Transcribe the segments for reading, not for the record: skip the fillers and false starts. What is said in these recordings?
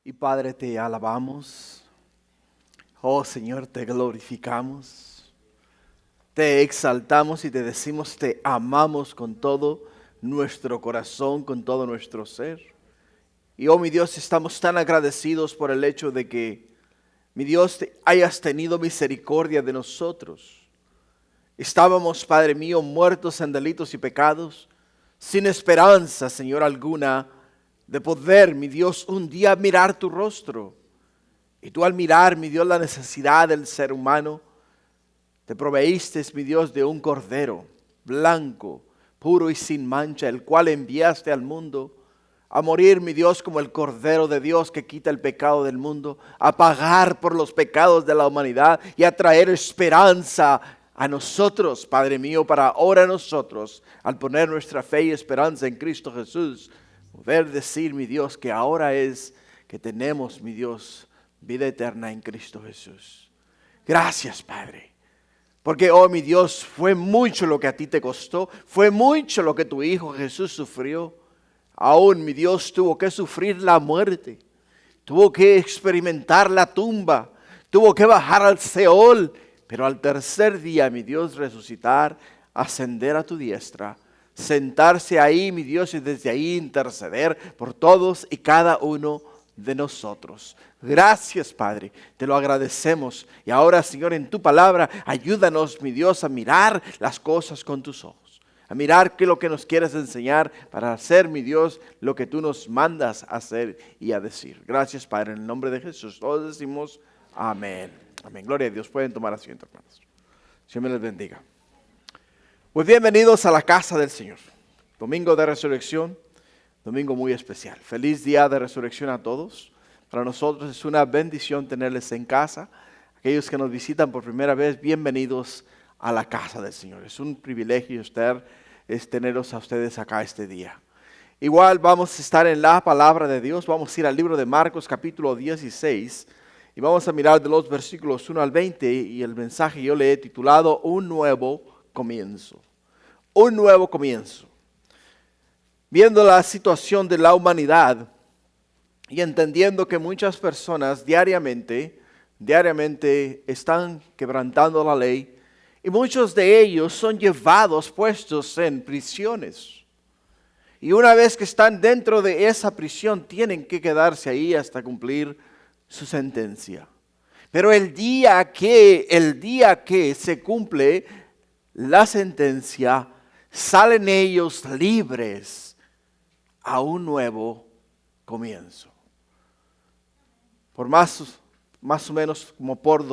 Y Padre, te alabamos. Oh Señor, te glorificamos. Te exaltamos y te decimos, te amamos con todo nuestro corazón, con todo nuestro ser. Y oh mi Dios, estamos tan agradecidos por el hecho de que, mi Dios, hayas tenido misericordia de nosotros. Estábamos, Padre mío, muertos en delitos y pecados, sin esperanza, Señor, alguna, de poder, mi Dios, un día mirar tu rostro. Y tú al mirar, mi Dios, la necesidad del ser humano, te proveíste, mi Dios, de un cordero blanco, puro y sin mancha, el cual enviaste al mundo a morir, mi Dios, como el cordero de Dios que quita el pecado del mundo, a pagar por los pecados de la humanidad y a traer esperanza a nosotros, Padre mío, para ahora nosotros, al poner nuestra fe y esperanza en Cristo Jesús, poder decir, mi Dios, que ahora es que tenemos, mi Dios, vida eterna en Cristo Jesús. Gracias, Padre. Porque, oh mi Dios, fue mucho lo que a ti te costó, fue mucho lo que tu Hijo Jesús sufrió. Aún mi Dios tuvo que sufrir la muerte, tuvo que experimentar la tumba, tuvo que bajar al Seol, pero al tercer día, mi Dios, resucitar, ascender a tu diestra, sentarse ahí, mi Dios, y desde ahí interceder por todos y cada uno de nosotros. Gracias, Padre, te lo agradecemos. Y ahora, Señor, en tu palabra, ayúdanos, mi Dios, a mirar las cosas con tus ojos, a mirar qué es lo que nos quieres enseñar para hacer, mi Dios, lo que tú nos mandas a hacer y a decir. Gracias, Padre, en el nombre de Jesús. Todos decimos amén. Amén. Gloria a Dios. Pueden tomar asiento, hermanos. Dios me les bendiga. Pues bienvenidos a la casa del Señor. Domingo de Resurrección, domingo muy especial. Feliz día de resurrección a todos. Para nosotros es una bendición tenerles en casa. Aquellos que nos visitan por primera vez, bienvenidos a la casa del Señor. Es un privilegio tenerlos a ustedes acá este día. Igual vamos a estar en la palabra de Dios. Vamos a ir al libro de Marcos capítulo 16 y vamos a mirar de los versículos 1 al 20 y el mensaje yo le he titulado Un nuevo comienzo. Un nuevo comienzo. Viendo la situación de la humanidad y entendiendo que muchas personas diariamente están quebrantando la ley y muchos de ellos son llevados, puestos en prisiones. Y una vez que están dentro de esa prisión tienen que quedarse ahí hasta cumplir su sentencia. Pero el día que se cumple la sentencia, salen ellos libres a un nuevo comienzo. Por más o menos como por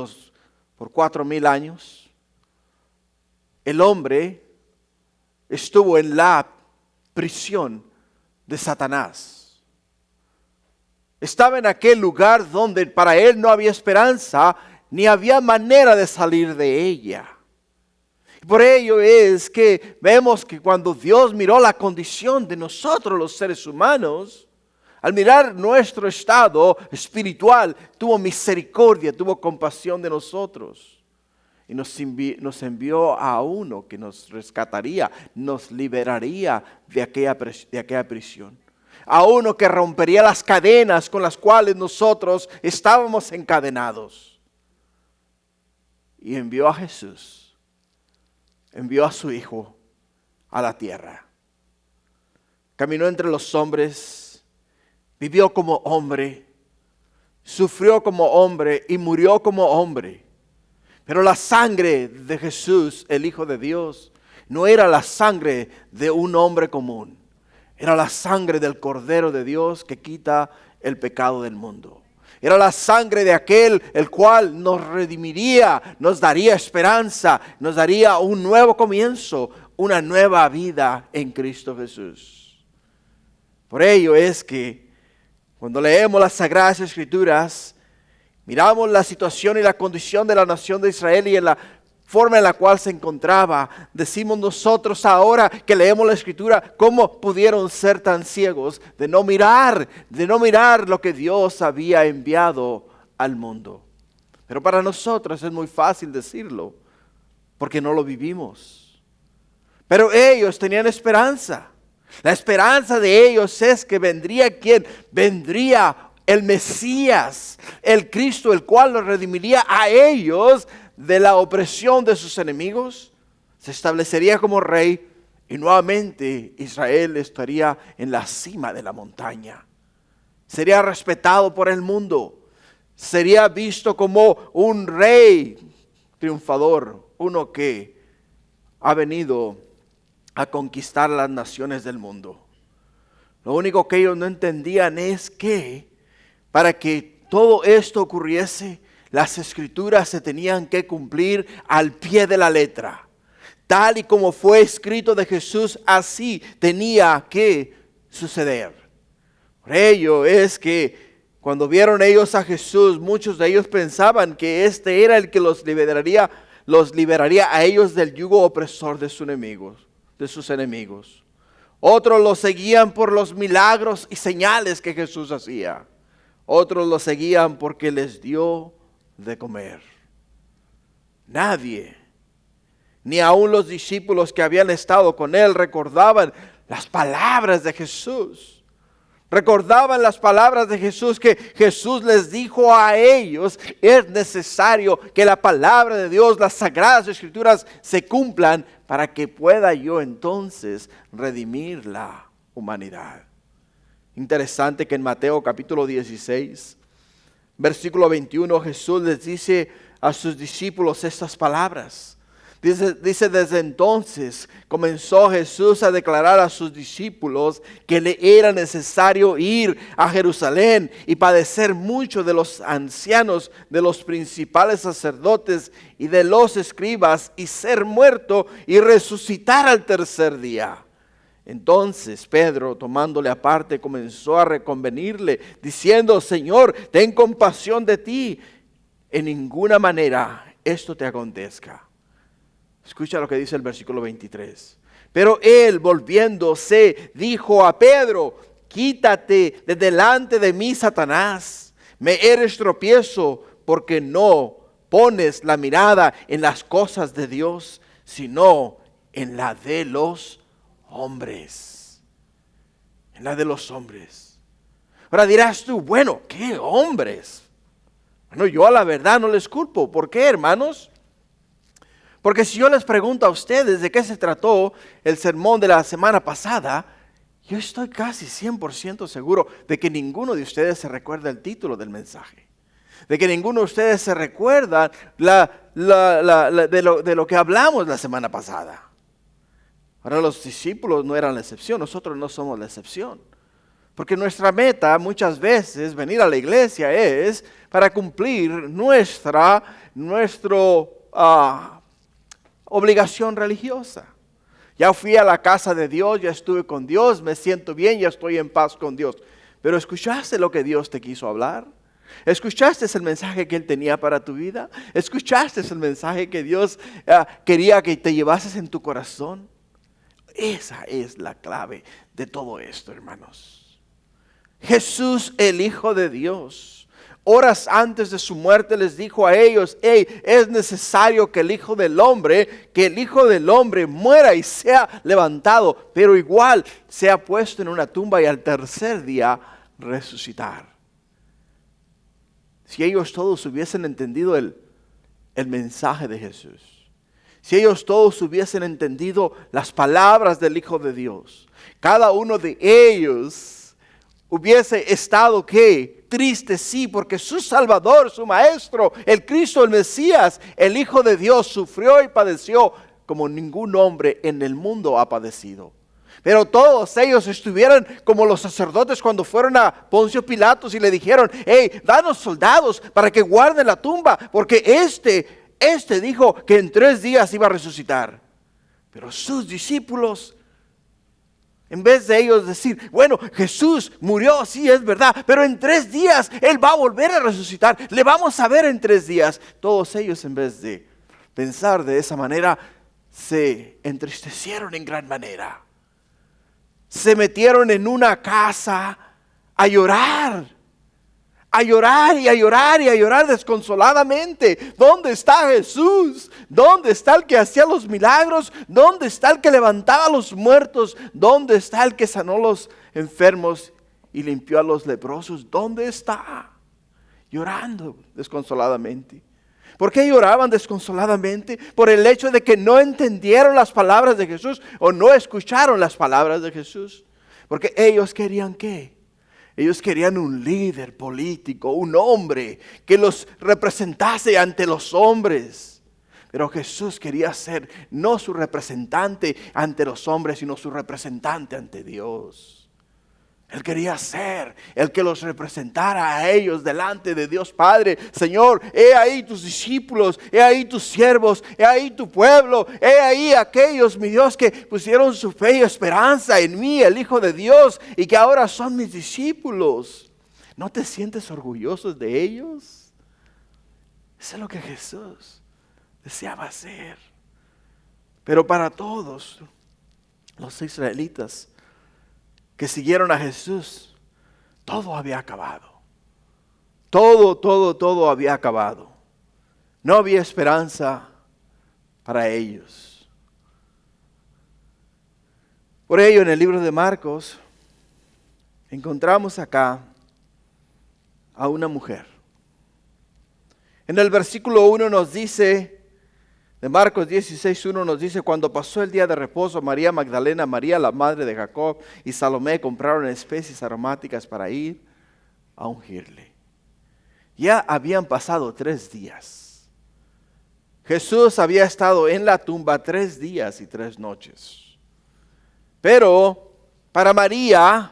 4,000 años, el hombre estuvo en la prisión de Satanás. Estaba en aquel lugar donde para él no había esperanza, ni había manera de salir de ella. Por ello es que vemos que cuando Dios miró la condición de nosotros los seres humanos, al mirar nuestro estado espiritual, tuvo misericordia, tuvo compasión de nosotros. Y nos envió a uno que nos rescataría, nos liberaría de aquella prisión. A uno que rompería las cadenas con las cuales nosotros estábamos encadenados. Y envió a Jesús, envió a su Hijo a la tierra. Caminó entre los hombres, vivió como hombre, sufrió como hombre y murió como hombre. Pero la sangre de Jesús, el Hijo de Dios, no era la sangre de un hombre común. Era la sangre del Cordero de Dios que quita el pecado del mundo. Era la sangre de aquel el cual nos redimiría, nos daría esperanza, nos daría un nuevo comienzo, una nueva vida en Cristo Jesús. Por ello es que cuando leemos las Sagradas Escrituras, miramos la situación y la condición de la nación de Israel y en la forma en la cual se encontraba. Decimos nosotros ahora que leemos la Escritura, ¿cómo pudieron ser tan ciegos de no mirar lo que Dios había enviado al mundo? Pero para nosotros es muy fácil decirlo, porque no lo vivimos. Pero ellos tenían esperanza. La esperanza de ellos es que vendría ¿quién? Vendría el Mesías, el Cristo, el cual los redimiría a ellos de la opresión de sus enemigos, se establecería como rey y nuevamente Israel estaría en la cima de la montaña. Sería respetado por el mundo, sería visto como un rey triunfador, uno que ha venido a conquistar las naciones del mundo. Lo único que ellos no entendían es que para que todo esto ocurriese, las escrituras se tenían que cumplir al pie de la letra. Tal y como fue escrito de Jesús, así tenía que suceder. Por ello es que cuando vieron ellos a Jesús, muchos de ellos pensaban que este era el que los liberaría a ellos del yugo opresor de sus enemigos. Otros lo seguían por los milagros y señales que Jesús hacía. Otros lo seguían porque les dio de comer. Nadie, ni aun los discípulos que habían estado con él, recordaban las palabras de Jesús. Recordaban las palabras de Jesús que Jesús les dijo a ellos: es necesario que la palabra de Dios, las sagradas escrituras se cumplan para que pueda yo entonces redimir la humanidad. Interesante que en Mateo capítulo 16, versículo 21, Jesús les dice a sus discípulos estas palabras. Dice, desde entonces comenzó Jesús a declarar a sus discípulos que le era necesario ir a Jerusalén y padecer mucho de los ancianos, de los principales sacerdotes y de los escribas, y ser muerto y resucitar al tercer día. Entonces Pedro, tomándole aparte, comenzó a reconvenirle, diciendo: Señor, ten compasión de ti, en ninguna manera esto te acontezca. Escucha lo que dice el versículo 23. Pero él, volviéndose, dijo a Pedro: quítate de delante de mí, Satanás. Me eres tropiezo, porque no pones la mirada en las cosas de Dios, sino en la de los hombres. En la de los hombres. Ahora dirás tú: bueno, ¿qué hombres? Bueno, yo a la verdad no les culpo. ¿Por qué, hermanos? Porque si yo les pregunto a ustedes de qué se trató el sermón de la semana pasada, yo estoy casi 100% seguro de que ninguno de ustedes se recuerda el título del mensaje. De que ninguno de ustedes se recuerda de lo que hablamos la semana pasada. Ahora, los discípulos no eran la excepción, nosotros no somos la excepción. Porque nuestra meta muchas veces, venir a la iglesia, es para cumplir nuestra obligación religiosa. Ya fui a la casa de Dios, ya estuve con Dios, me siento bien, ya estoy en paz con Dios. Pero ¿escuchaste lo que Dios te quiso hablar? ¿Escuchaste el mensaje que Él tenía para tu vida? ¿Escuchaste el mensaje que Dios quería que te llevases en tu corazón? Esa es la clave de todo esto, hermanos. Jesús, el Hijo de Dios, horas antes de su muerte les dijo a ellos: es necesario que el Hijo del Hombre muera y sea levantado, pero igual sea puesto en una tumba y al tercer día resucitar. Si ellos todos hubiesen entendido el mensaje de Jesús, si ellos todos hubiesen entendido las palabras del Hijo de Dios, cada uno de ellos hubiese estado triste, sí, porque su Salvador, su Maestro, el Cristo, el Mesías, el Hijo de Dios, sufrió y padeció como ningún hombre en el mundo ha padecido. Pero todos ellos estuvieran como los sacerdotes cuando fueron a Poncio Pilatos y le dijeron: danos soldados para que guarden la tumba, porque este dijo que en 3 días iba a resucitar. Pero sus discípulos, en vez de ellos decir: bueno, Jesús murió, sí, es verdad, pero en 3 días Él va a volver a resucitar, le vamos a ver en 3 días. Todos ellos, en vez de pensar de esa manera, se entristecieron en gran manera. Se metieron en una casa a llorar desconsoladamente. ¿Dónde está Jesús? ¿Dónde está el que hacía los milagros? ¿Dónde está el que levantaba a los muertos? ¿Dónde está el que sanó a los enfermos y limpió a los leprosos, ¿dónde está? Llorando desconsoladamente. ¿Por qué lloraban desconsoladamente? Por el hecho de que no entendieron las palabras de Jesús o no escucharon las palabras de Jesús. Porque ellos querían ¿qué? Ellos querían un líder político, un hombre que los representase ante los hombres. Pero Jesús quería ser no su representante ante los hombres, sino su representante ante Dios. Él quería ser el que los representara a ellos delante de Dios Padre. Señor, he ahí tus discípulos, he ahí tus siervos, he ahí tu pueblo, he ahí aquellos, mi Dios, que pusieron su fe y esperanza en mí, el Hijo de Dios, y que ahora son mis discípulos. ¿No te sientes orgulloso de ellos? Eso es lo que Jesús deseaba hacer. Pero para todos los israelitas que siguieron a Jesús, todo había acabado. Todo había acabado. No había esperanza para ellos. Por ello, en el libro de Marcos, encontramos acá a una mujer. En el versículo 1 nos dice, de Marcos 16:1 nos dice, cuando pasó el día de reposo, María Magdalena, María la madre de Jacob y Salomé compraron especies aromáticas para ir a ungirle. Ya habían pasado 3 días. Jesús había estado en la tumba 3 días y 3 noches. Pero para María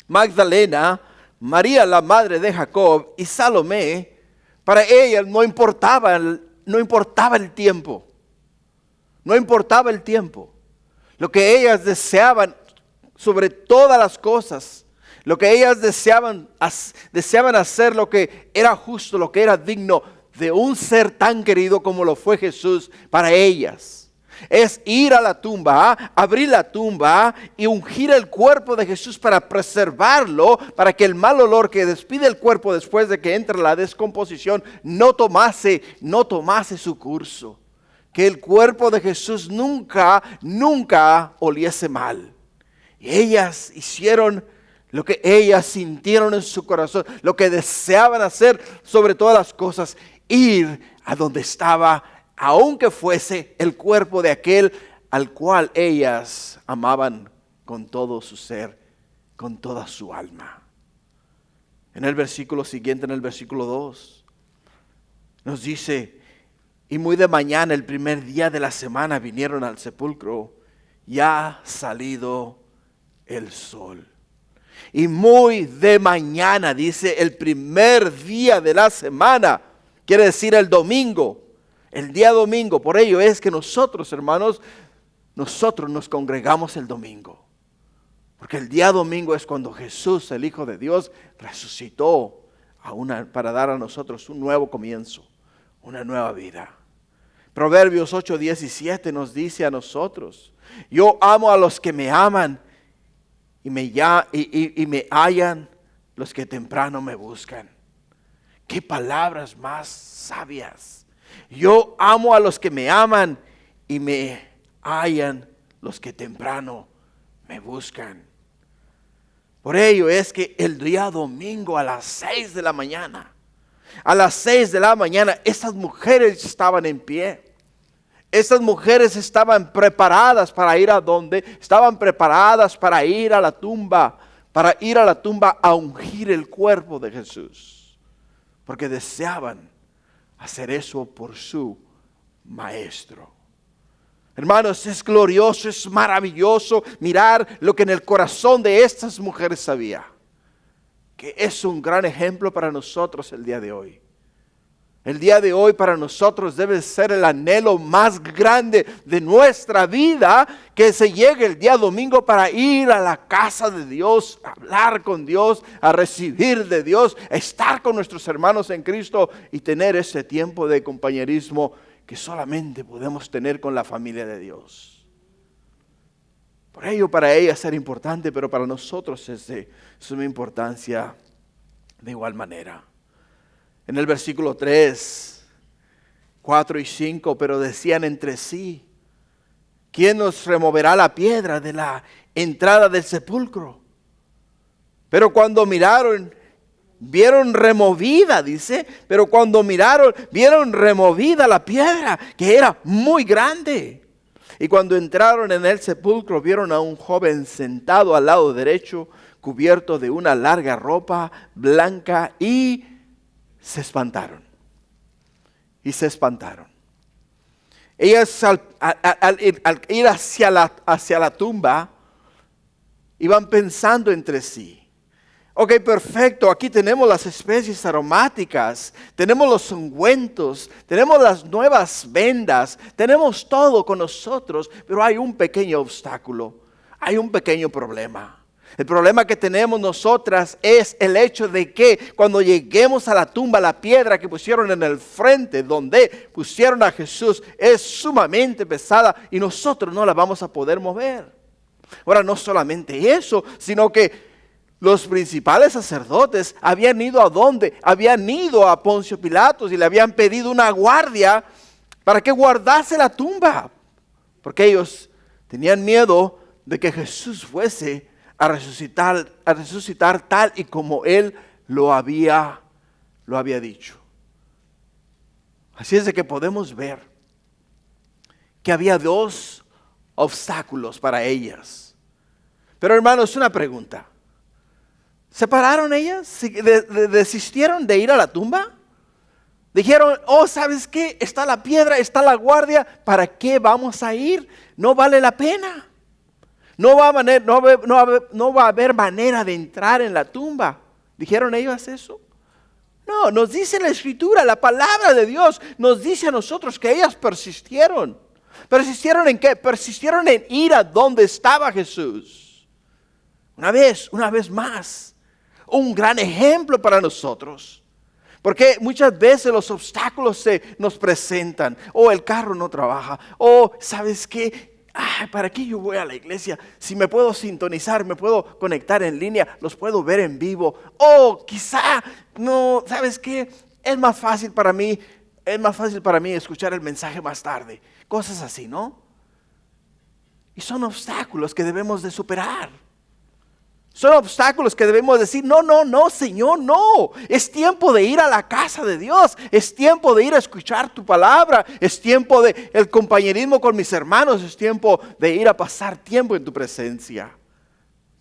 Magdalena, María la madre de Jacob y Salomé, para ella no importaba el tiempo. No importaba el tiempo. Lo que ellas deseaban sobre todas las cosas, lo que ellas deseaban hacer, lo que era justo, lo que era digno de un ser tan querido como lo fue Jesús para ellas, es ir a la tumba, abrir la tumba y ungir el cuerpo de Jesús para preservarlo, para que el mal olor que despide el cuerpo después de que entra la descomposición no tomase su curso. Que el cuerpo de Jesús nunca oliese mal. Y ellas hicieron lo que ellas sintieron en su corazón, lo que deseaban hacer sobre todas las cosas, ir a donde estaba, aunque fuese el cuerpo de aquel al cual ellas amaban con todo su ser, con toda su alma. En el versículo siguiente, en el versículo 2, nos dice, y muy de mañana, el primer día de la semana, vinieron al sepulcro, ya salido el sol. Y muy de mañana, dice, el primer día de la semana, quiere decir el domingo. El día domingo, por ello es que nosotros, hermanos, nosotros nos congregamos el domingo. Porque el día domingo es cuando Jesús, el Hijo de Dios, resucitó para dar a nosotros un nuevo comienzo, una nueva vida. Proverbios 8:17 nos dice a nosotros, yo amo a los que me aman y me hallan los que temprano me buscan. Qué palabras más sabias. Yo amo a los que me aman y me hallan los que temprano me buscan. Por ello es que el día domingo a las 6 de la mañana, estas mujeres estaban en pie. Estas mujeres estaban preparadas para ir a donde, estaban preparadas para ir a la tumba, a ungir el cuerpo de Jesús. Porque deseaban hacer eso por su maestro. Hermanos, es glorioso, es maravilloso mirar lo que en el corazón de estas mujeres había. Que es un gran ejemplo para nosotros el día de hoy. El día de hoy para nosotros debe ser el anhelo más grande de nuestra vida, que se llegue el día domingo para ir a la casa de Dios, a hablar con Dios, a recibir de Dios, a estar con nuestros hermanos en Cristo y tener ese tiempo de compañerismo que solamente podemos tener con la familia de Dios. Por ello, para ella es ser importante, pero para nosotros es de suma importancia de igual manera. En el versículo 3, 4 y 5, pero decían entre sí, ¿quién nos removerá la piedra de la entrada del sepulcro? Pero cuando miraron, vieron removida, dice, pero cuando miraron, vieron removida la piedra, que era muy grande. Y cuando entraron en el sepulcro, vieron a un joven sentado al lado derecho, cubierto de una larga ropa blanca, y se espantaron. Y se espantaron. Ellas al ir hacia la tumba, iban pensando entre sí. Ok, perfecto, aquí tenemos las especies aromáticas, tenemos los ungüentos, tenemos las nuevas vendas, tenemos todo con nosotros, pero hay un pequeño obstáculo, hay un pequeño problema. El problema que tenemos nosotras es el hecho de que cuando lleguemos a la tumba, la piedra que pusieron en el frente, donde pusieron a Jesús, es sumamente pesada y nosotros no la vamos a poder mover. Ahora, no solamente eso, sino que los principales sacerdotes habían ido ¿a dónde? Habían ido a Poncio Pilatos y le habían pedido una guardia para que guardase la tumba. Porque ellos tenían miedo de que Jesús fuese a resucitar tal y como Él lo había dicho. Así es de que podemos ver que había dos obstáculos para ellas. Pero hermanos, una pregunta. ¿Se pararon ellas? ¿Desistieron de ir a la tumba? Dijeron, oh, ¿sabes qué? Está la piedra, está la guardia, ¿para qué vamos a ir? No vale la pena. No va a haber manera de entrar en la tumba. ¿Dijeron ellas eso? No, nos dice la Escritura, la palabra de Dios nos dice a nosotros que ellas persistieron. ¿Persistieron en qué? Persistieron en ir a donde estaba Jesús. Una vez más. Un gran ejemplo para nosotros. Porque muchas veces los obstáculos se nos presentan. O el carro no trabaja. O, ¿sabes qué? ¿Para qué yo voy a la iglesia? Si me puedo sintonizar, me puedo conectar en línea, los puedo ver en vivo. O quizá, no, ¿sabes qué? Es más fácil para mí escuchar el mensaje más tarde. Cosas así, ¿no? Y son obstáculos que debemos de superar. Son obstáculos que debemos decir, no, Señor, no. Es tiempo de ir a la casa de Dios. Es tiempo de ir a escuchar tu palabra. Es tiempo de el compañerismo con mis hermanos. Es tiempo de ir a pasar tiempo en tu presencia.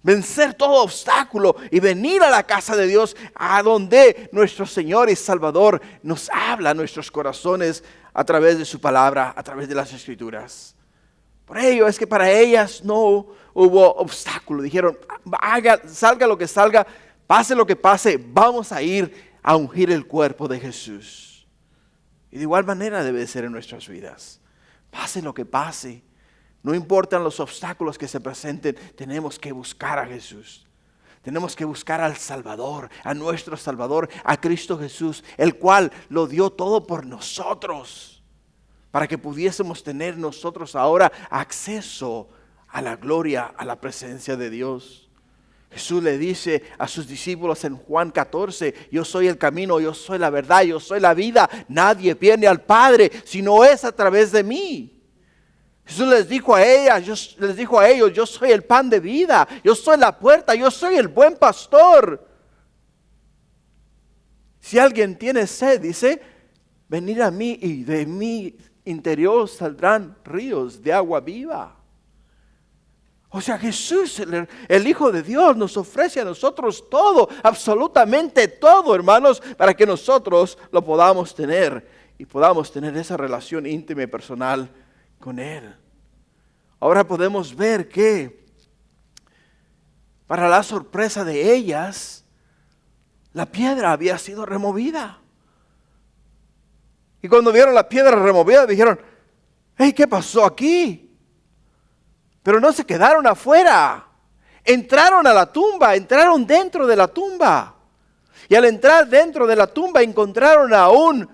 Vencer todo obstáculo y venir a la casa de Dios, a donde nuestro Señor y Salvador nos habla a nuestros corazones a través de su palabra, a través de las Escrituras. Por ello es que para ellas no hubo obstáculo. Dijeron, salga lo que salga, pase lo que pase, vamos a ir a ungir el cuerpo de Jesús. Y de igual manera debe ser en nuestras vidas. Pase lo que pase, no importan los obstáculos que se presenten, tenemos que buscar a Jesús. Tenemos que buscar al Salvador, a nuestro Salvador, a Cristo Jesús, el cual lo dio todo por nosotros. Para que pudiésemos tener nosotros ahora acceso a la gloria, a la presencia de Dios. Jesús le dice a sus discípulos en Juan 14, yo soy el camino, yo soy la verdad, yo soy la vida. Nadie viene al Padre si no es a través de mí. Jesús les dijo a ellos, yo soy el pan de vida, yo soy la puerta, yo soy el buen pastor. Si alguien tiene sed, dice, venid a mí y de mí interior saldrán ríos de agua viva. O sea, Jesús, el Hijo de Dios, nos ofrece a nosotros todo, absolutamente todo, hermanos, para que nosotros lo podamos tener y podamos tener esa relación íntima y personal con Él. Ahora podemos ver que, para la sorpresa de ellas, la piedra había sido removida. Y cuando vieron la piedra removida, dijeron, hey, ¿qué pasó aquí? Pero no se quedaron afuera. Entraron a la tumba, entraron dentro de la tumba. Y al entrar dentro de la tumba encontraron a un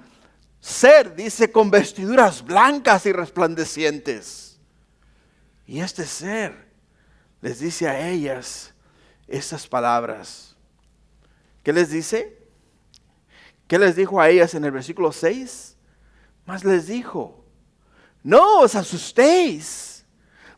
ser, dice, con vestiduras blancas y resplandecientes. Y este ser les dice a ellas estas palabras. ¿Qué les dice? ¿Qué les dijo a ellas en el versículo 6? Mas les dijo, no os asustéis,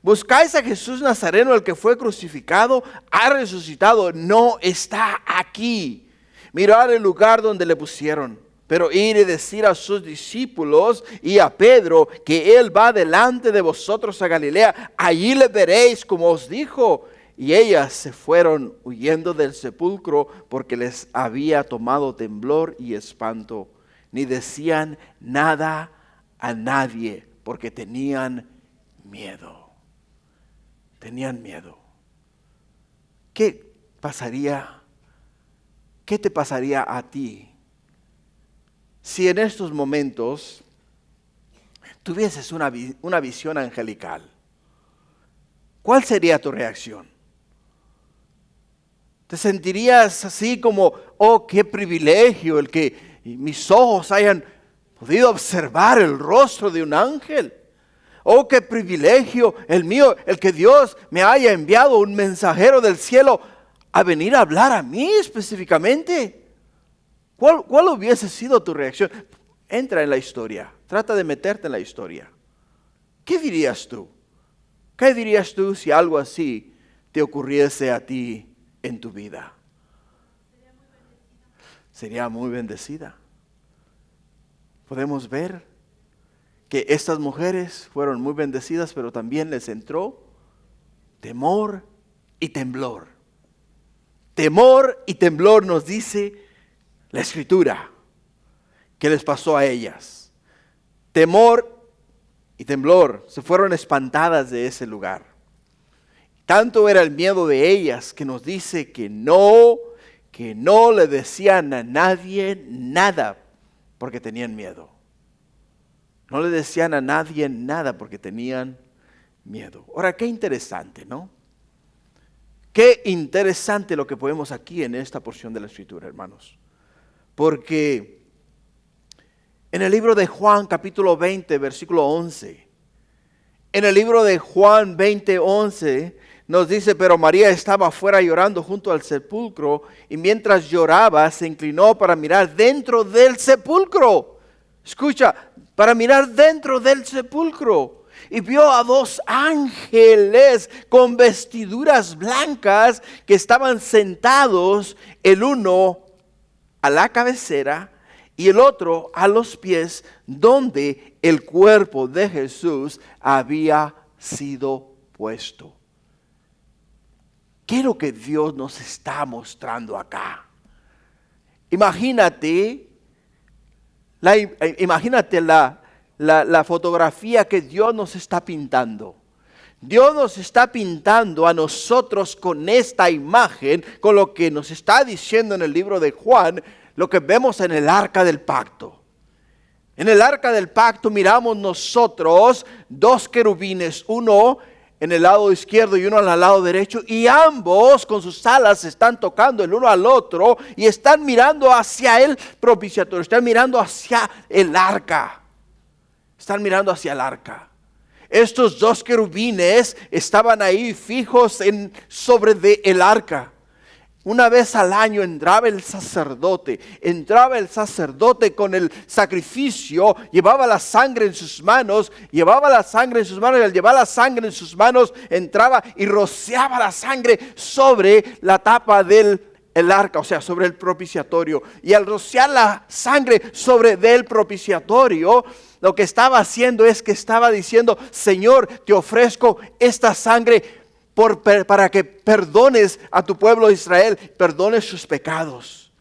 Buscáis a Jesús Nazareno, el que fue crucificado, ha resucitado, no está aquí. Mirad el lugar donde le pusieron. Pero ir y decir a sus discípulos y a Pedro que Él va delante de vosotros a Galilea. Allí le veréis como os dijo. Y ellas se fueron huyendo del sepulcro porque les había tomado temblor y espanto. Ni decían nada a nadie porque tenían miedo. Tenían miedo. ¿Qué pasaría? ¿Qué te pasaría a ti si en estos momentos tuvieses una visión angelical? ¿Cuál sería tu reacción? ¿Te sentirías así como, oh, qué privilegio el que mis ojos hayan podido observar el rostro de un ángel? Oh, qué privilegio el mío, el que Dios me haya enviado un mensajero del cielo a venir a hablar a mí específicamente. ¿Cuál hubiese sido tu reacción? Entra en la historia, trata de meterte en la historia. ¿Qué dirías tú? ¿Qué dirías tú si algo así te ocurriese a ti en tu vida? Sería muy bendecida. Podemos ver que estas mujeres fueron muy bendecidas, pero también les entró temor y temblor. Temor y temblor nos dice la Escritura que les pasó a ellas. Temor y temblor, se fueron espantadas de ese lugar. Tanto era el miedo de ellas que nos dice que no le decían a nadie nada porque tenían miedo. No le decían a nadie nada porque tenían miedo. Ahora, qué interesante, ¿no? Qué interesante lo que podemos aquí en esta porción de la Escritura, hermanos. Porque en el libro de Juan, capítulo 20, versículo 11. En el libro de Juan 20, 11, nos dice, pero María estaba afuera llorando junto al sepulcro, y mientras lloraba, se inclinó para mirar dentro del sepulcro. Escucha, para mirar dentro del sepulcro. Y vio a dos ángeles con vestiduras blancas que estaban sentados, el uno a la cabecera y el otro a los pies, donde el cuerpo de Jesús había sido puesto. ¿Qué es lo que Dios nos está mostrando acá? Imagínate la fotografía que Dios nos está pintando. Dios nos está pintando a nosotros con esta imagen, con lo que nos está diciendo en el libro de Juan, lo que vemos en el arca del pacto. En el arca del pacto miramos nosotros dos querubines, uno en el lado izquierdo y uno al lado derecho, y ambos con sus alas están tocando el uno al otro y están mirando hacia el propiciatorio, están mirando hacia el arca. Están mirando hacia el arca. Estos dos querubines estaban ahí fijos sobre el arca. Una vez al año entraba el sacerdote con el sacrificio, llevaba la sangre en sus manos, y al llevar la sangre en sus manos, entraba y rociaba la sangre sobre la tapa del arca, o sea, sobre el propiciatorio. Y al rociar la sangre sobre del propiciatorio, lo que estaba haciendo es que estaba diciendo, Señor, te ofrezco esta sangre para que perdones a tu pueblo Israel, perdones sus pecados.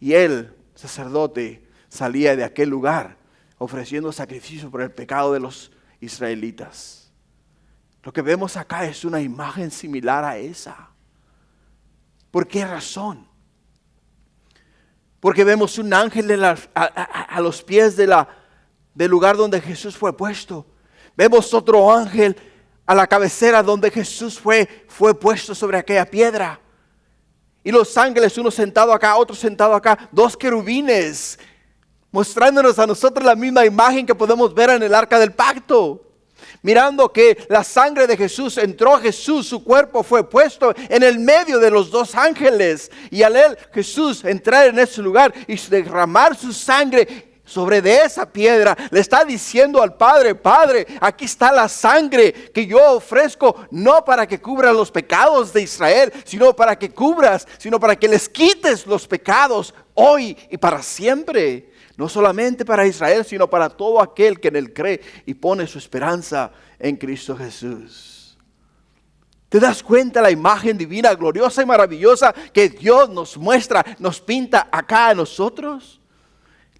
Y el sacerdote salía de aquel lugar ofreciendo sacrificio por el pecado de los israelitas. Lo que vemos acá es una imagen similar a esa. ¿Por qué razón? Porque vemos un ángel a los pies del lugar donde Jesús fue puesto. Vemos otro ángel a la cabecera donde Jesús fue puesto sobre aquella piedra. Y los ángeles, uno sentado acá, otro sentado acá, dos querubines, mostrándonos a nosotros la misma imagen que podemos ver en el arca del pacto. Mirando que la sangre de Jesús, entró Jesús, su cuerpo fue puesto en el medio de los dos ángeles. Y al Jesús entrar en ese lugar y derramar su sangre sobre de esa piedra, le está diciendo al Padre: Padre, aquí está la sangre que yo ofrezco, no para que cubras los pecados de Israel, sino para que les quites los pecados hoy y para siempre. No solamente para Israel, sino para todo aquel que en él cree y pone su esperanza en Cristo Jesús. ¿Te das cuenta la imagen divina, gloriosa y maravillosa que Dios nos muestra, nos pinta acá a nosotros?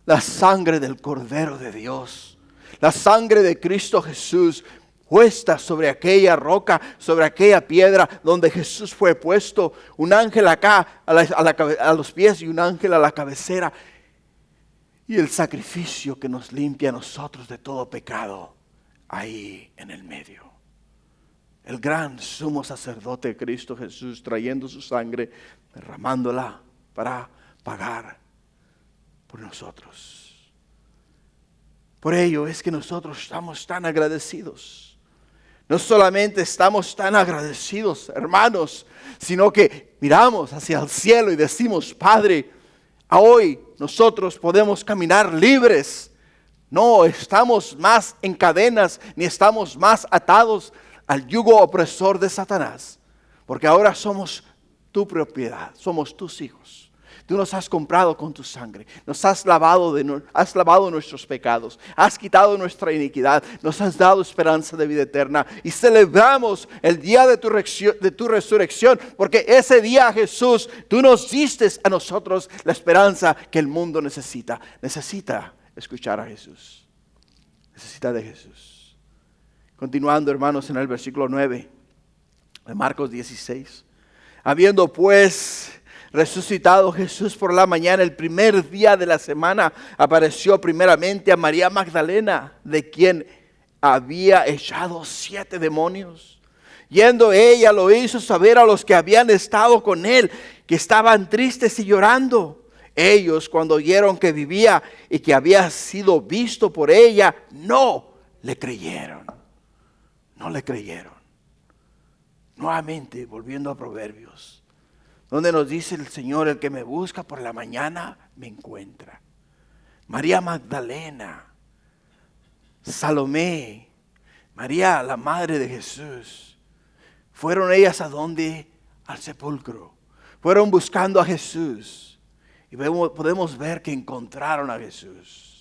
La sangre del Cordero de Dios, la sangre de Cristo Jesús, puesta sobre aquella roca, sobre aquella piedra donde Jesús fue puesto. Un ángel acá a los pies y un ángel a la cabecera. Y el sacrificio que nos limpia a nosotros de todo pecado, ahí en el medio. El gran sumo sacerdote Cristo Jesús, trayendo su sangre, derramándola para pagar por nosotros. Por ello es que nosotros estamos tan agradecidos. No solamente estamos tan agradecidos, hermanos, sino que miramos hacia el cielo y decimos: Padre, hoy nosotros podemos caminar libres. No estamos más en cadenas, ni estamos más atados al yugo opresor de Satanás, porque ahora somos tu propiedad, somos tus hijos. Tú nos has comprado con tu sangre, nos has lavado nuestros pecados, has quitado nuestra iniquidad, nos has dado esperanza de vida eterna y celebramos el día de tu resurrección, porque ese día, Jesús, tú nos diste a nosotros la esperanza que el mundo necesita. Necesita escuchar a Jesús, necesita de Jesús. Continuando, hermanos, en el versículo 9 de Marcos 16. Habiendo pues resucitado Jesús por la mañana, el primer día de la semana, apareció primeramente a María Magdalena, de quien había echado 7 demonios. Yendo ella, lo hizo saber a los que habían estado con él, que estaban tristes y llorando. Ellos, cuando oyeron que vivía y que había sido visto por ella, no le creyeron. No le creyeron. Nuevamente, volviendo a Proverbios, donde nos dice el Señor: el que me busca por la mañana me encuentra. María Magdalena, Salomé, María, la madre de Jesús, fueron ellas a donde? Al sepulcro. Fueron buscando a Jesús. Y podemos ver que encontraron a Jesús.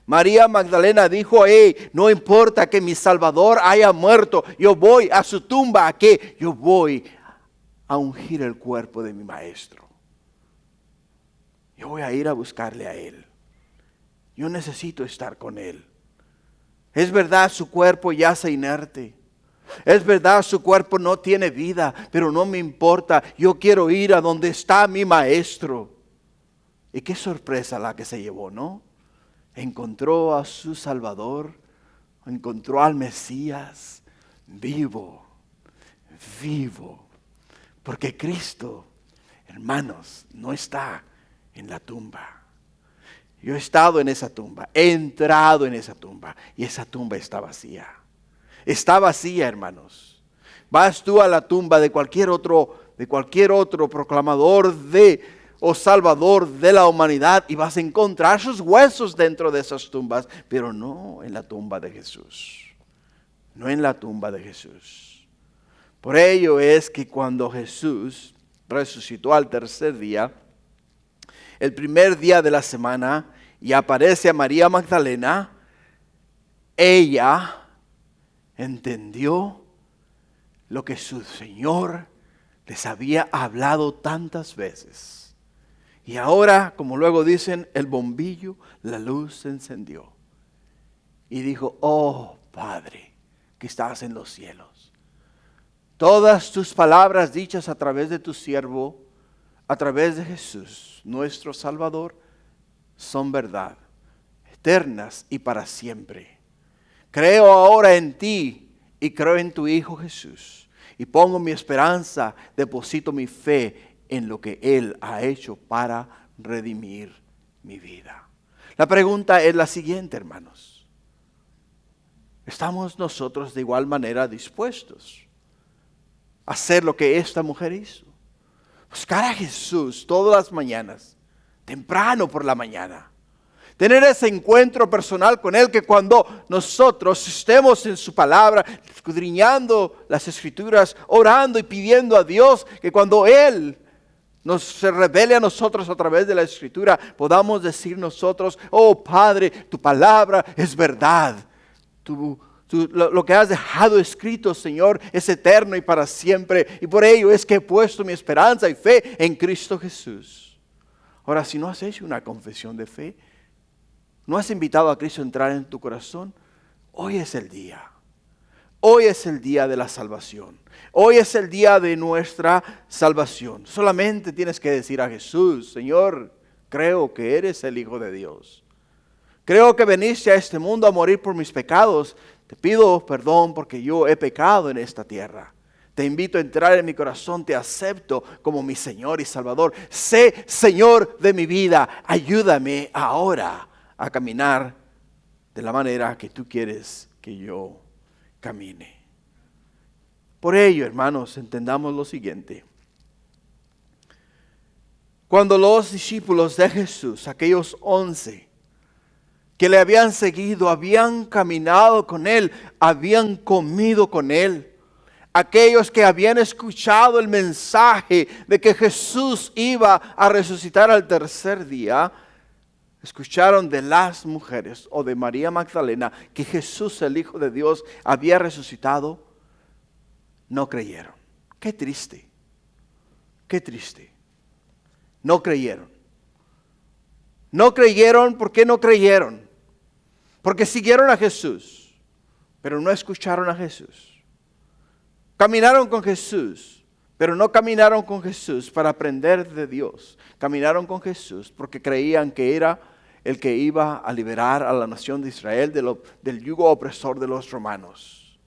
María Magdalena dijo: no importa que mi Salvador haya muerto, yo voy a su tumba. ¿A qué? Yo voy a ungir el cuerpo de mi maestro. Yo voy a ir a buscarle a él. Yo necesito estar con él. Es verdad, su cuerpo yace inerte. Es verdad, su cuerpo no tiene vida, pero no me importa. Yo quiero ir a donde está mi maestro. Y qué sorpresa la que se llevó, ¿no? Encontró a su Salvador, encontró al Mesías vivo, vivo. Porque Cristo, hermanos, no está en la tumba. Yo he estado en esa tumba, he entrado en esa tumba y esa tumba está vacía. Está vacía, hermanos. Vas tú a la tumba de cualquier otro proclamador o salvador de la humanidad y vas a encontrar sus huesos dentro de esas tumbas, pero no en la tumba de Jesús. No en la tumba de Jesús. Por ello es que cuando Jesús resucitó al tercer día, el primer día de la semana, y aparece a María Magdalena, ella entendió lo que su Señor les había hablado tantas veces. Y ahora, como luego dicen, el bombillo, la luz se encendió. Y dijo: oh Padre, que estás en los cielos, todas tus palabras dichas a través de tu siervo, a través de Jesús, nuestro Salvador, son verdad, eternas y para siempre. Creo ahora en ti y creo en tu Hijo Jesús. Y pongo mi esperanza, deposito mi fe en lo que Él ha hecho para redimir mi vida. La pregunta es la siguiente, hermanos. ¿Estamos nosotros de igual manera dispuestos a hacer lo que esta mujer hizo? Buscar a Jesús todas las mañanas, temprano por la mañana. Tener ese encuentro personal con Él, que cuando nosotros estemos en su palabra, escudriñando las Escrituras, orando y pidiendo a Dios, que cuando Él se revele a nosotros a través de la Escritura, podamos decir nosotros: oh Padre, tu palabra es verdad. Lo que has dejado escrito, Señor, es eterno y para siempre. Y por ello es que he puesto mi esperanza y fe en Cristo Jesús. Ahora, si no has hecho una confesión de fe, no has invitado a Cristo a entrar en tu corazón, hoy es el día. Hoy es el día de la salvación. Hoy es el día de nuestra salvación. Solamente tienes que decir a Jesús: Señor, creo que eres el Hijo de Dios. Creo que viniste a este mundo a morir por mis pecados. Te pido perdón porque yo he pecado en esta tierra. Te invito a entrar en mi corazón, te acepto como mi Señor y Salvador. Sé Señor de mi vida. Ayúdame ahora a caminar de la manera que tú quieres que yo camine. Por ello, hermanos, entendamos lo siguiente. Cuando los discípulos de Jesús, aquellos 11 que le habían seguido, habían caminado con Él, habían comido con Él, aquellos que habían escuchado el mensaje de que Jesús iba a resucitar al tercer día, escucharon de las mujeres o de María Magdalena que Jesús, el Hijo de Dios, había resucitado, no creyeron. Qué triste, qué triste. No creyeron. No creyeron, ¿por qué no creyeron? Porque siguieron a Jesús, pero no escucharon a Jesús. Caminaron con Jesús, pero no caminaron con Jesús para aprender de Dios. Caminaron con Jesús porque creían que era el que iba a liberar a la nación de Israel del yugo opresor de los romanos.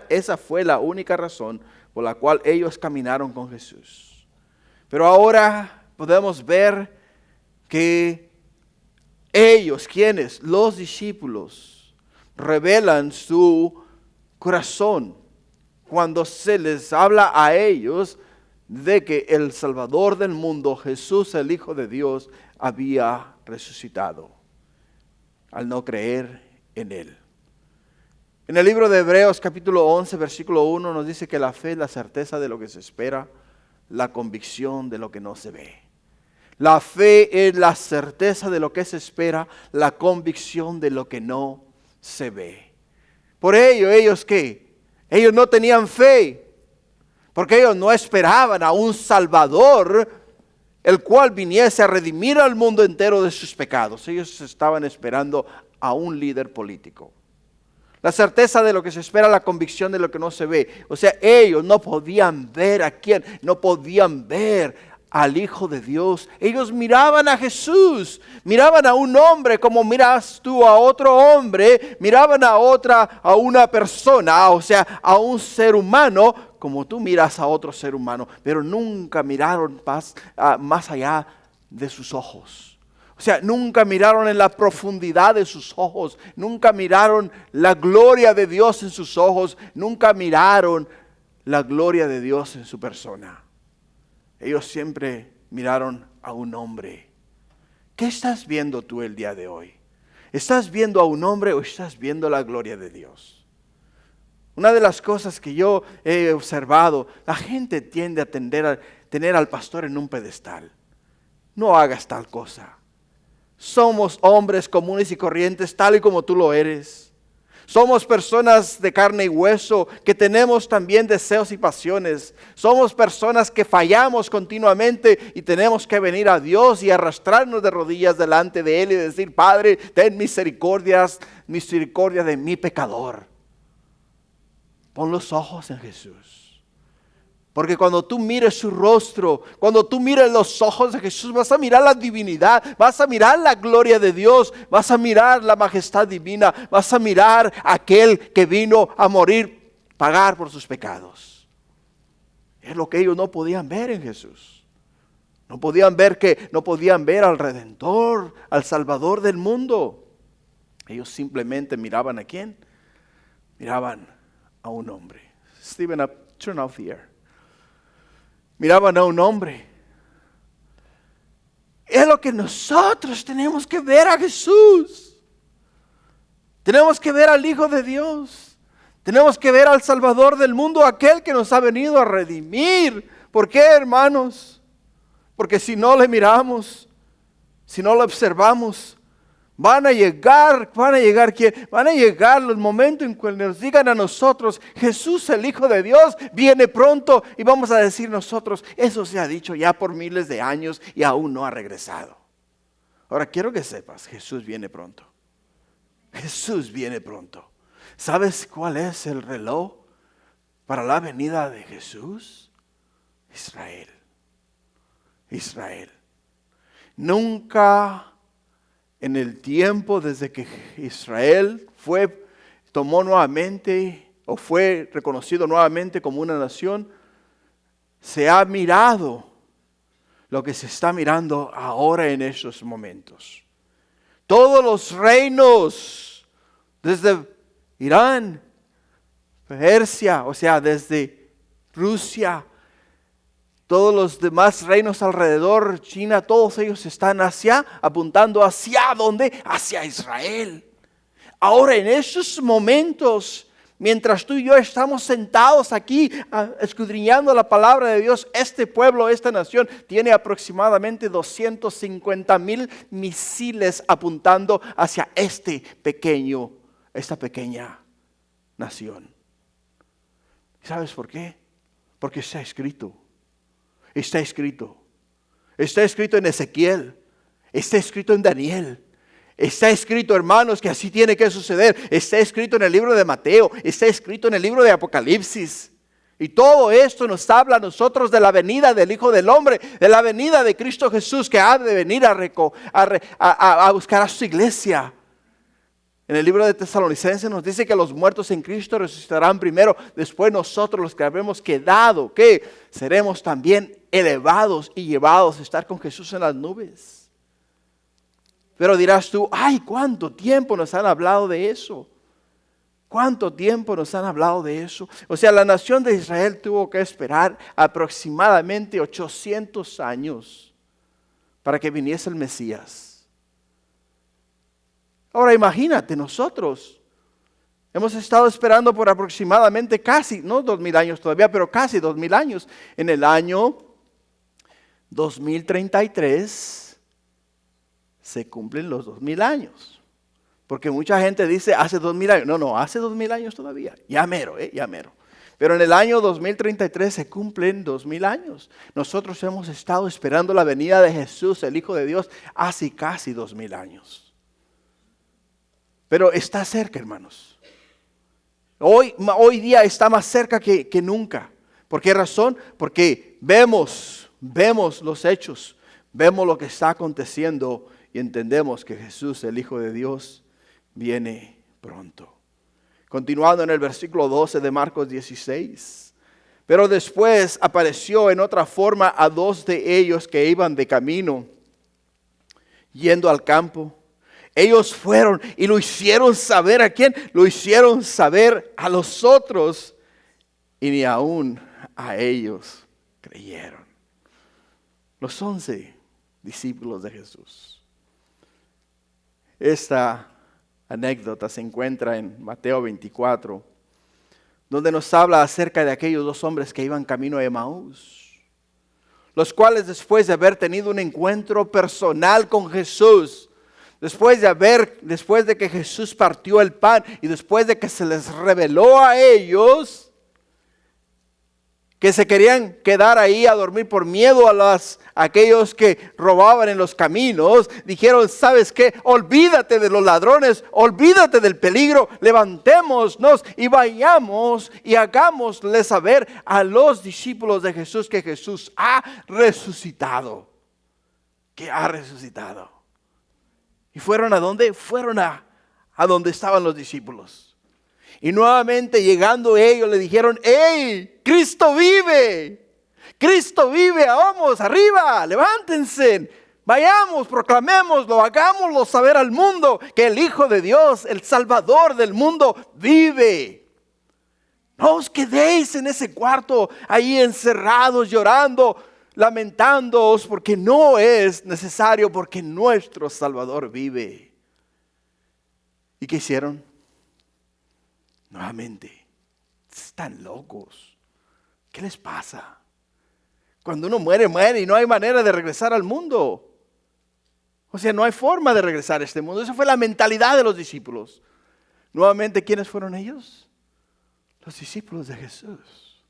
Esa fue la única razón por la cual ellos caminaron con Jesús. Pero ahora podemos ver que ellos, quienes, los discípulos, revelan su corazón cuando se les habla a ellos de que el Salvador del mundo, Jesús, el Hijo de Dios, había resucitado, al no creer en Él. En el libro de Hebreos capítulo 11, versículo 1 nos dice que la fe es la certeza de lo que se espera, la convicción de lo que no se ve. La fe es la certeza de lo que se espera, la convicción de lo que no se ve. Por ello, ellos ¿qué? Ellos no tenían fe, porque ellos no esperaban a un Salvador, el cual viniese a redimir al mundo entero de sus pecados. Ellos estaban esperando a un líder político. La certeza de lo que se espera, la convicción de lo que no se ve. O sea, ellos no podían ver a quién, no podían ver al Hijo de Dios. Ellos miraban a Jesús, miraban a un hombre como miras tú a otro hombre, miraban a una persona, o sea, a un ser humano como tú miras a otro ser humano, pero nunca miraron más allá de sus ojos. O sea, nunca miraron en la profundidad de sus ojos, nunca miraron la gloria de Dios en sus ojos, nunca miraron la gloria de Dios en su persona. Ellos siempre miraron a un hombre. ¿Qué estás viendo tú el día de hoy? ¿Estás viendo a un hombre o estás viendo la gloria de Dios? Una de las cosas que yo he observado, la gente tiende a tener al pastor en un pedestal. No hagas tal cosa. Somos hombres comunes y corrientes, tal y como tú lo eres. Somos personas de carne y hueso que tenemos también deseos y pasiones. Somos personas que fallamos continuamente y tenemos que venir a Dios y arrastrarnos de rodillas delante de Él y decir: Padre, ten misericordia de mi pecador. Pon los ojos en Jesús. Porque cuando tú mires su rostro, cuando tú mires los ojos de Jesús, vas a mirar la divinidad, vas a mirar la gloria de Dios, vas a mirar la majestad divina, vas a mirar a aquel que vino a morir, pagar por sus pecados. Es lo que ellos no podían ver en Jesús. No podían ver al Redentor, al Salvador del mundo. Ellos simplemente miraban ¿a quién? Miraban a un hombre. Stephen, turn off the air. Miraban a un hombre. Es lo que nosotros tenemos que ver a Jesús. Tenemos que ver al Hijo de Dios. Tenemos que ver al Salvador del mundo, aquel que nos ha venido a redimir. ¿Por qué, hermanos? Porque si no le miramos, si no lo observamos, van a llegar los momentos en que nos digan a nosotros, Jesús el Hijo de Dios viene pronto, y vamos a decir nosotros, eso se ha dicho ya por miles de años y aún no ha regresado. Ahora quiero que sepas, Jesús viene pronto. Jesús viene pronto. ¿Sabes cuál es el reloj para la venida de Jesús? Israel. Israel. Nunca en el tiempo desde que Israel tomó nuevamente o fue reconocido nuevamente como una nación, se ha mirado lo que se está mirando ahora en estos momentos. Todos los reinos, desde Irán, Persia, o sea, desde Rusia, todos los demás reinos alrededor, China, todos ellos están apuntando hacia ¿dónde? Hacia Israel. Ahora en estos momentos, mientras tú y yo estamos sentados aquí escudriñando la palabra de Dios, este pueblo, esta nación, tiene aproximadamente 250,000 misiles apuntando hacia esta pequeña nación. ¿Sabes por qué? Porque está escrito. Está escrito. Está escrito en Ezequiel. Está escrito en Daniel. Está escrito, hermanos, que así tiene que suceder. Está escrito en el libro de Mateo. Está escrito en el libro de Apocalipsis. Y todo esto nos habla a nosotros de la venida del Hijo del Hombre, de la venida de Cristo Jesús, que ha de venir a buscar a su iglesia. En el libro de Tesalonicenses nos dice que los muertos en Cristo resucitarán primero. Después nosotros, los que habremos quedado, que seremos también elevados y llevados a estar con Jesús en las nubes. Pero dirás tú, ay, ¿cuánto tiempo nos han hablado de eso? ¿Cuánto tiempo nos han hablado de eso? O sea, la nación de Israel tuvo que esperar aproximadamente 800 años para que viniese el Mesías. Ahora imagínate, nosotros hemos estado esperando por aproximadamente casi, no 2000 años todavía, pero casi 2000 años. En el año 2033 se cumplen los 2000 años. Porque mucha gente dice hace 2000 años. No, hace 2000 años todavía. Ya mero, ya mero. Pero en el año 2033 se cumplen 2000 años. Nosotros hemos estado esperando la venida de Jesús, el Hijo de Dios, hace casi 2000 años. Pero está cerca, hermanos. Hoy día está más cerca que nunca. ¿Por qué razón? Porque vemos los hechos, vemos lo que está aconteciendo y entendemos que Jesús, el Hijo de Dios, viene pronto. Continuando en el versículo 12 de Marcos 16. Pero después apareció en otra forma a 2 de ellos que iban de camino, yendo al campo. Ellos fueron y lo hicieron saber. ¿A quién? Lo hicieron saber a los otros, y ni aún a ellos creyeron. Los 11 discípulos de Jesús. Esta anécdota se encuentra en Mateo 24, donde nos habla acerca de aquellos 2 hombres que iban camino a Emaús, los cuales después de haber tenido un encuentro personal con Jesús, después de que Jesús partió el pan y después de que se les reveló a ellos que se querían quedar ahí a dormir por miedo a aquellos que robaban en los caminos, dijeron, ¿sabes qué? Olvídate de los ladrones, olvídate del peligro, levantémonos y vayamos y hagámosle saber a los discípulos de Jesús que Jesús ha resucitado. Que ha resucitado. ¿Y fueron a dónde? Fueron a donde estaban los discípulos. Y nuevamente llegando ellos le dijeron, ¡hey! ¡Cristo vive! ¡Cristo vive! ¡Vamos, arriba! ¡Levántense! Vayamos, proclamémoslo, hagámoslo saber al mundo que el Hijo de Dios, el Salvador del mundo, vive. No os quedéis en ese cuarto ahí encerrados llorando. lamentándoos porque no es necesario, porque nuestro Salvador vive. ¿Y qué hicieron? Nuevamente, están locos. ¿Qué les pasa? Cuando uno muere, muere y no hay manera de regresar al mundo. O sea, no hay forma de regresar a este mundo. Esa fue la mentalidad de los discípulos. Nuevamente, ¿quiénes fueron ellos? Los discípulos de Jesús.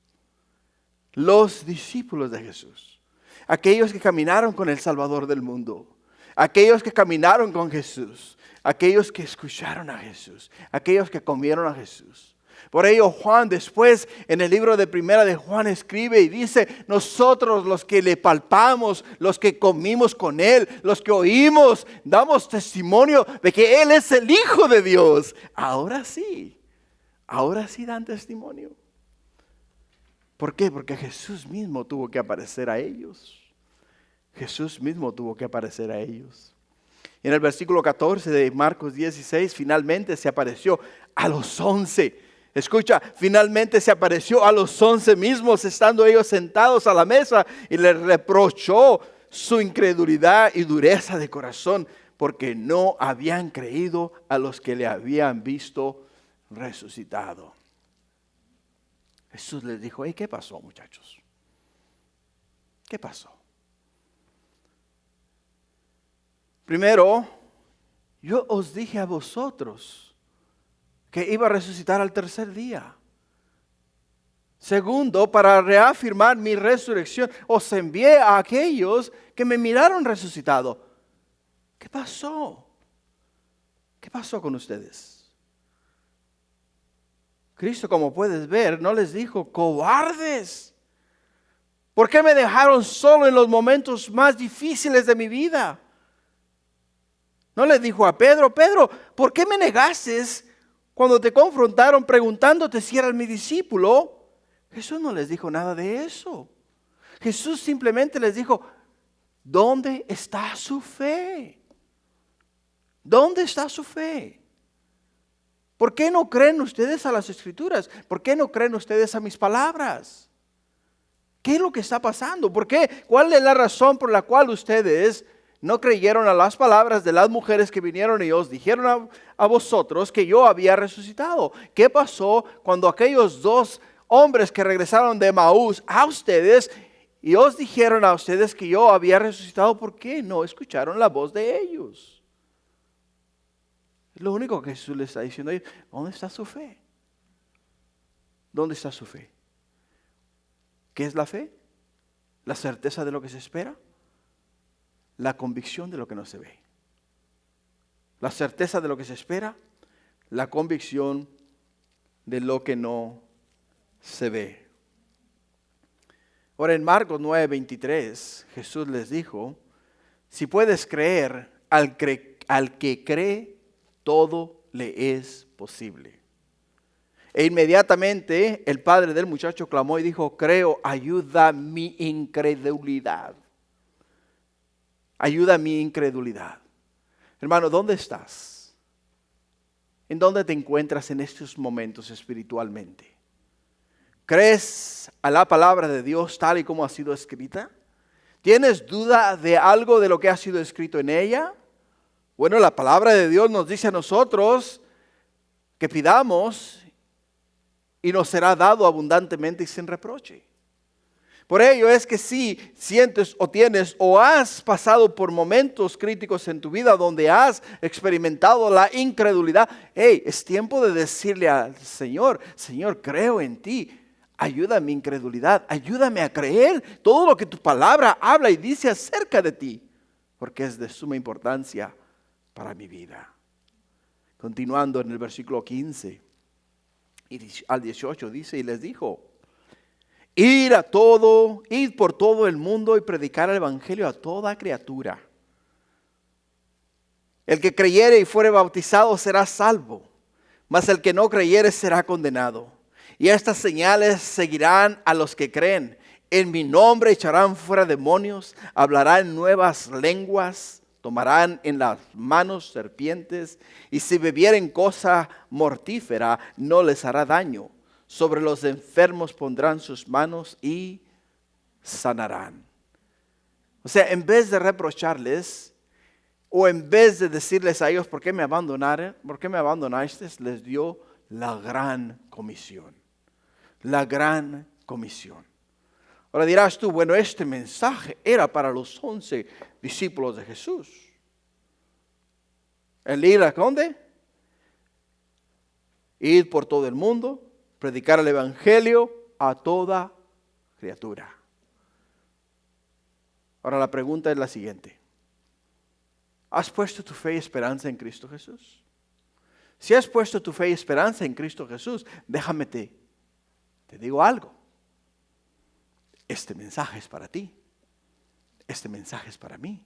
Los discípulos de Jesús. Aquellos que caminaron con el Salvador del mundo. Aquellos que caminaron con Jesús. Aquellos que escucharon a Jesús. Aquellos que comieron a Jesús. Por ello Juan después en el libro de Primera de Juan escribe y dice, nosotros los que le palpamos, los que comimos con Él, los que oímos, damos testimonio de que Él es el Hijo de Dios. Ahora sí dan testimonio. ¿Por qué? Porque Jesús mismo tuvo que aparecer a ellos. Jesús mismo tuvo que aparecer a ellos. En el versículo 14 de Marcos 16, finalmente se apareció a los 11. Escucha, finalmente se apareció a los 11 mismos, estando ellos sentados a la mesa, y les reprochó su incredulidad y dureza de corazón, porque no habían creído a los que le habían visto resucitado. Jesús les dijo, ¿qué pasó, muchachos? ¿Qué pasó? Primero, yo os dije a vosotros que iba a resucitar al tercer día. Segundo, para reafirmar mi resurrección, os envié a aquellos que me miraron resucitado. ¿Qué pasó? ¿Qué pasó con ustedes? Cristo, como puedes ver, no les dijo, cobardes. ¿Por qué me dejaron solo en los momentos más difíciles de mi vida? No le dijo a Pedro, Pedro, ¿por qué me negaste cuando te confrontaron preguntándote si eras mi discípulo? Jesús no les dijo nada de eso. Jesús simplemente les dijo, ¿dónde está su fe? ¿Dónde está su fe? ¿Por qué no creen ustedes a las Escrituras? ¿Por qué no creen ustedes a mis palabras? ¿Qué es lo que está pasando? ¿Por qué? ¿Cuál es la razón por la cual ustedes no creyeron a las palabras de las mujeres que vinieron y os dijeron a vosotros que yo había resucitado? ¿Qué pasó cuando aquellos dos hombres que regresaron de Emaús a ustedes y os dijeron a ustedes que yo había resucitado? ¿Por qué no escucharon la voz de ellos? Es lo único que Jesús les está diciendo a ellos. ¿Dónde está su fe? ¿Dónde está su fe? ¿Qué es la fe? La certeza de lo que se espera. La convicción de lo que no se ve. La certeza de lo que se espera. La convicción de lo que no se ve. Ahora en Marcos 9:23 Jesús les dijo, si puedes creer, al que cree, todo le es posible. E inmediatamente el padre del muchacho clamó y dijo, creo, ayuda mi incredulidad. Ayuda mi incredulidad. Hermano, ¿dónde estás? ¿En dónde te encuentras en estos momentos espiritualmente? ¿Crees a la palabra de Dios tal y como ha sido escrita? ¿Tienes duda de algo de lo que ha sido escrito en ella? Bueno, la palabra de Dios nos dice a nosotros que pidamos y nos será dado abundantemente y sin reproche. Por ello es que si sientes o tienes o has pasado por momentos críticos en tu vida donde has experimentado la incredulidad, es tiempo de decirle al Señor, Señor, creo en ti, ayuda a mi incredulidad, ayúdame a creer todo lo que tu palabra habla y dice acerca de ti, porque es de suma importancia para mi vida. Continuando en el versículo 15 y al 18 dice, y les dijo, id por todo el mundo y predicar el evangelio a toda criatura. El que creyere y fuere bautizado será salvo, mas el que no creyere será condenado. Y estas señales seguirán a los que creen. En mi nombre echarán fuera demonios, hablarán nuevas lenguas, tomarán en las manos serpientes, y si bebieren cosa mortífera no les hará daño. Sobre los enfermos pondrán sus manos y sanarán. O sea, en vez de reprocharles, o en vez de decirles a ellos, ¿por qué me abandonaron? ¿Por qué me abandonaste? Les dio la gran comisión. La gran comisión. Ahora dirás tú, bueno, este mensaje era para los 11 discípulos de Jesús. ¿El ir a dónde? Ir por todo el mundo, predicar el evangelio a toda criatura. Ahora la pregunta es la siguiente. ¿Has puesto tu fe y esperanza en Cristo Jesús? Si has puesto tu fe y esperanza en Cristo Jesús, déjame te digo algo. Este mensaje es para ti. Este mensaje es para mí.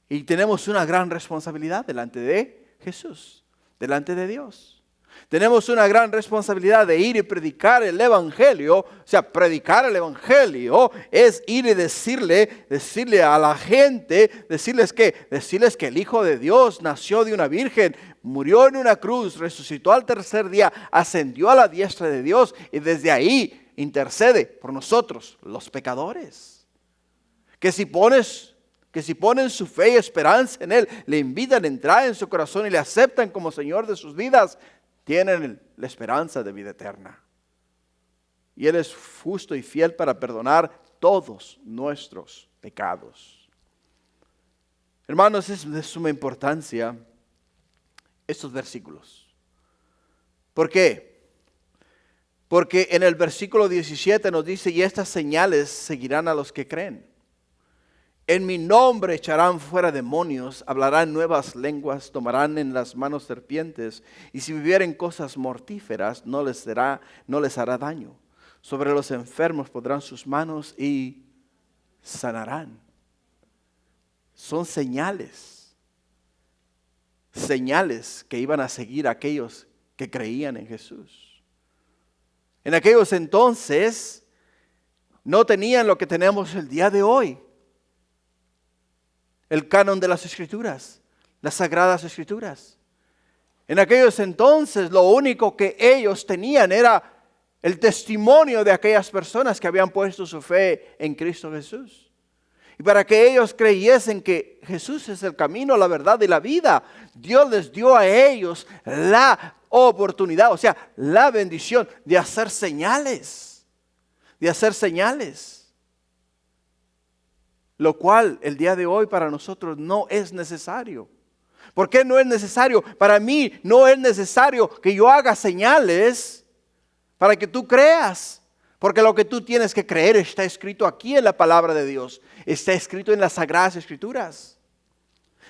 Y tenemos una gran responsabilidad delante de Jesús, delante de Dios. Tenemos una gran responsabilidad de ir y predicar el evangelio. O sea, predicar el evangelio es ir y decirle a la gente, decirles que el Hijo de Dios nació de una virgen, murió en una cruz, resucitó al tercer día, ascendió a la diestra de Dios y desde ahí intercede por nosotros, los pecadores. Que si ponen su fe y esperanza en Él, le invitan a entrar en su corazón y le aceptan como Señor de sus vidas, tienen la esperanza de vida eterna. Y Él es justo y fiel para perdonar todos nuestros pecados. Hermanos, es de suma importancia estos versículos. ¿Por qué? Porque en el versículo 17 nos dice, y estas señales seguirán a los que creen. En mi nombre echarán fuera demonios, hablarán nuevas lenguas, tomarán en las manos serpientes, y si vivieren cosas mortíferas no les hará daño. Sobre los enfermos pondrán sus manos y sanarán. Son señales que iban a seguir a aquellos que creían en Jesús. En aquellos entonces no tenían lo que tenemos el día de hoy. El canon de las Escrituras, las Sagradas Escrituras. En aquellos entonces lo único que ellos tenían era el testimonio de aquellas personas que habían puesto su fe en Cristo Jesús. Y para que ellos creyesen que Jesús es el camino, la verdad y la vida, Dios les dio a ellos la oportunidad, o sea, la bendición de hacer señales. De hacer señales. Lo cual el día de hoy para nosotros no es necesario. ¿Por qué no es necesario? Para mí no es necesario que yo haga señales para que tú creas. Porque lo que tú tienes que creer está escrito aquí en la palabra de Dios. Está escrito en las Sagradas Escrituras.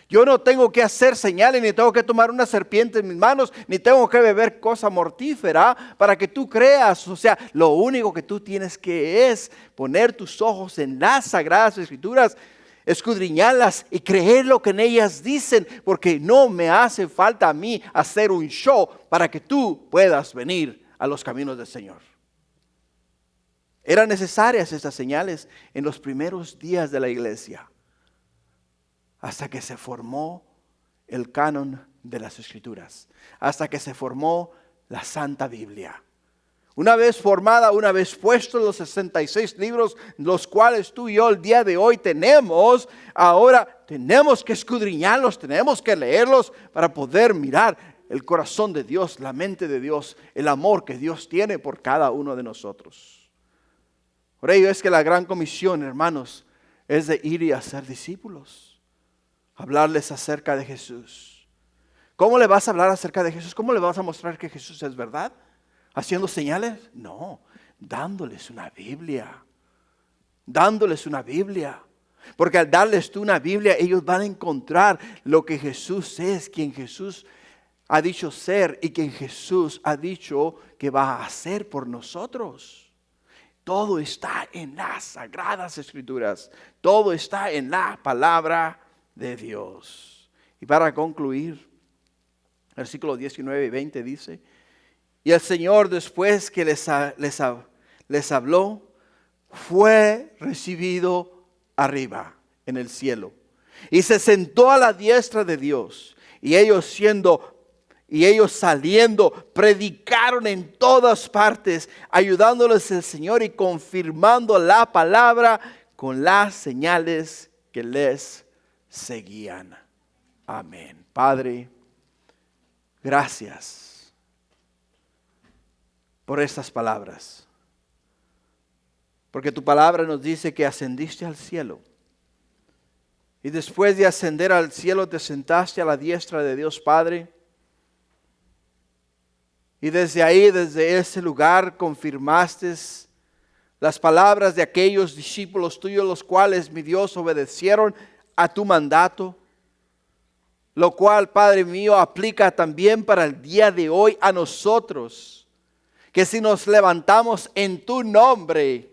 Yo no tengo que hacer señales, ni tengo que tomar una serpiente en mis manos, ni tengo que beber cosa mortífera para que tú creas. O sea, lo único que tú tienes que es poner tus ojos en las Sagradas Escrituras, escudriñarlas y creer lo que en ellas dicen, porque no me hace falta a mí hacer un show para que tú puedas venir a los caminos del Señor. Eran necesarias estas señales en los primeros días de la iglesia, hasta que se formó el canon de las Escrituras, hasta que se formó la Santa Biblia. Una vez formada, una vez puestos los 66 libros, los cuales tú y yo el día de hoy tenemos, ahora tenemos que escudriñarlos, tenemos que leerlos para poder mirar el corazón de Dios, la mente de Dios, el amor que Dios tiene por cada uno de nosotros. Por ello es que la gran comisión, hermanos, es de ir y hacer discípulos. Hablarles acerca de Jesús. ¿Cómo le vas a hablar acerca de Jesús? ¿Cómo le vas a mostrar que Jesús es verdad? ¿Haciendo señales? No, dándoles una Biblia. Dándoles una Biblia. Porque al darles tú una Biblia, ellos van a encontrar lo que Jesús es, quien Jesús ha dicho ser y quien Jesús ha dicho que va a hacer por nosotros. Todo está en las Sagradas Escrituras. Todo está en la palabra de Dios. Y para concluir, versículos 19 y 20 dice, y el Señor después que les habló, fue recibido arriba en el cielo y se sentó a la diestra de Dios. Y ellos saliendo predicaron en todas partes, ayudándoles el Señor y confirmando la palabra con las señales que les seguían. Amén. Padre, gracias por estas palabras. Porque tu palabra nos dice que ascendiste al cielo. Y después de ascender al cielo te sentaste a la diestra de Dios Padre. Y desde ahí, desde ese lugar, confirmaste las palabras de aquellos discípulos tuyos, los cuales, mi Dios, obedecieron a tu mandato. Lo cual, Padre mío, aplica también para el día de hoy a nosotros. Que si nos levantamos en tu nombre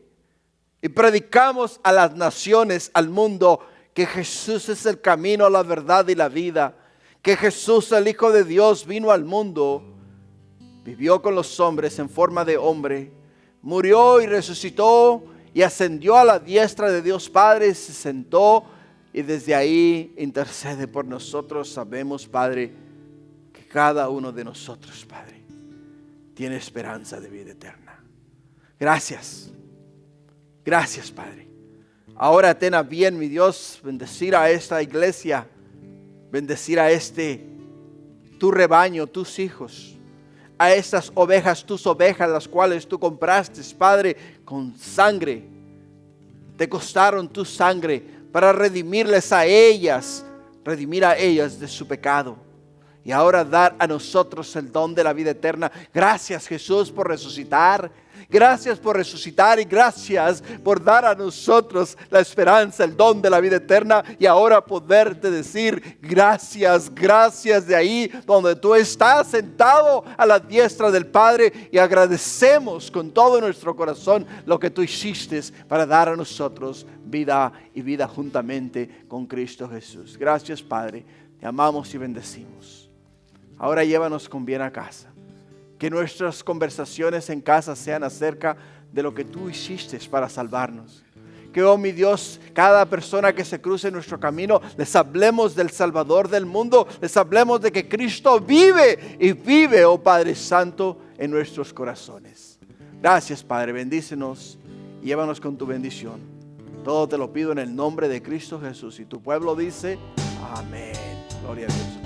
y predicamos a las naciones, al mundo, que Jesús es el camino, la verdad y la vida. Que Jesús, el Hijo de Dios, vino al mundo, vivió con los hombres en forma de hombre, murió y resucitó y ascendió a la diestra de Dios Padre, se sentó y desde ahí intercede por nosotros. Sabemos, Padre, que cada uno de nosotros, Padre, tiene esperanza de vida eterna. Gracias. Gracias, Padre. Ahora ten a bien, mi Dios, bendecir a esta iglesia, bendecir a tu rebaño, tus hijos, a estas ovejas, tus ovejas, las cuales tú compraste, Padre, con sangre. Te costaron tu sangre para redimirles a ellas, redimir a ellas de su pecado. Y ahora dar a nosotros el don de la vida eterna. Gracias, Jesús, por resucitar. Gracias por resucitar y gracias por dar a nosotros la esperanza, el don de la vida eterna. Y ahora poderte decir gracias, gracias de ahí donde tú estás sentado a la diestra del Padre. Y agradecemos con todo nuestro corazón lo que tú hiciste para dar a nosotros vida y vida juntamente con Cristo Jesús. Gracias, Padre. Te amamos y bendecimos. Ahora llévanos con bien a casa. Que nuestras conversaciones en casa sean acerca de lo que tú hiciste para salvarnos. Que, oh mi Dios, cada persona que se cruce en nuestro camino, les hablemos del Salvador del mundo. Les hablemos de que Cristo vive y vive, oh Padre Santo, en nuestros corazones. Gracias, Padre. Bendícenos y llévanos con tu bendición. Todo te lo pido en el nombre de Cristo Jesús. Y tu pueblo dice, amén. Gloria a Dios.